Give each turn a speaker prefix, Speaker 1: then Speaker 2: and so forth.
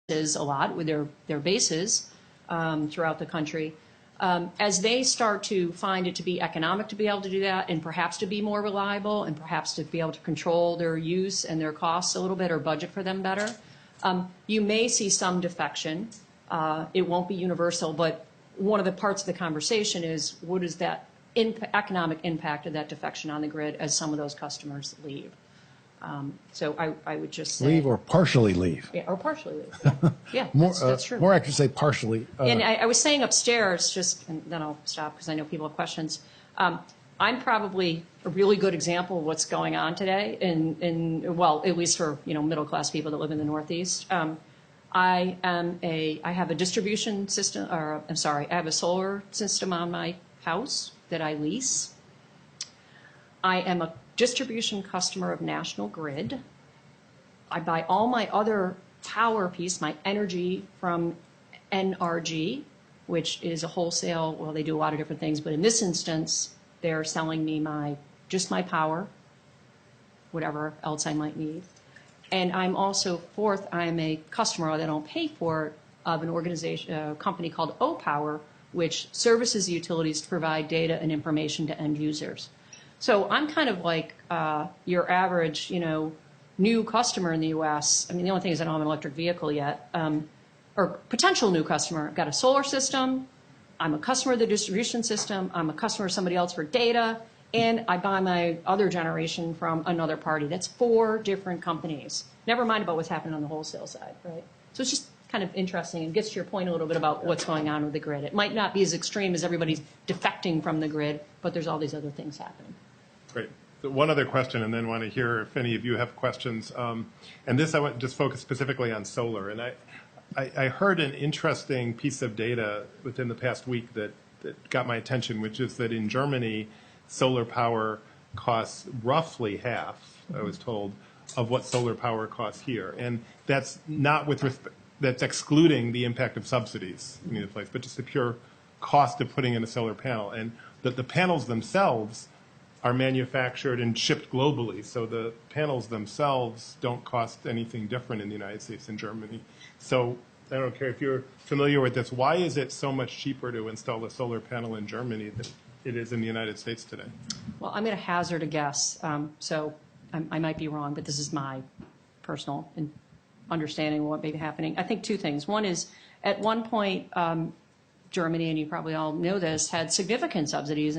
Speaker 1: a lot with their bases throughout the country. As they start to find it to be economic to be able to do that, and perhaps to be more reliable, and perhaps to be able to control their use and their costs a little bit or budget for them better, you may see some defection. It won't be universal, but one of the parts of the conversation is what is that economic impact of that defection on the grid as some of those customers leave. So I would just say...
Speaker 2: Leave or partially leave.
Speaker 1: Yeah, or partially leave. Yeah, that's true.
Speaker 2: More accurate to say partially.
Speaker 1: And I was saying upstairs, and then I'll stop because I know people have questions. I'm probably a really good example of what's going on today, well, at least for middle-class people that live in the Northeast. I have a distribution system, or I'm sorry, I have a solar system on my house that I lease. I am a distribution customer of National Grid. I buy all my other power piece, my energy, from NRG, which is a wholesale, well, they do a lot of different things, but in this instance, they're selling me just my power, whatever else I might need. And I'm also, fourth, I'm a customer that I don't pay for of an organization, a company called O-Power, which services utilities to provide data and information to end users. So I'm kind of like your average, new customer in the U.S. I mean, the only thing is I don't have an electric vehicle yet, or potential new customer. I've got a solar system. I'm a customer of the distribution system. I'm a customer of somebody else for data. And I buy my other generation from another party. That's 4 different companies. Never mind about what's happening on the wholesale side, right? So it's just kind of interesting and gets to your point a little bit about what's going on with the grid. It might not be as extreme as everybody's defecting from the grid, but there's all these other things happening.
Speaker 3: Great. So one other question, and then want to hear if any of you have questions. And this I want to just focus specifically on solar. And I heard an interesting piece of data within the past week that got my attention, which is that in Germany, solar power costs roughly half, I was told, of what solar power costs here. And that's not with respect, that's excluding the impact of subsidies in either place, but just the pure cost of putting in a solar panel. And that the panels themselves are manufactured and shipped globally. So the panels themselves don't cost anything different in the United States and Germany. So I don't care if you're familiar with this. Why is it so much cheaper to install a solar panel in Germany than it is in the United States today?
Speaker 1: Well, I'm going to hazard a guess. So I might be wrong, but this is my personal understanding of what may be happening. I think 2 things. One is, at one point, Germany, and you probably all know this, had significant subsidies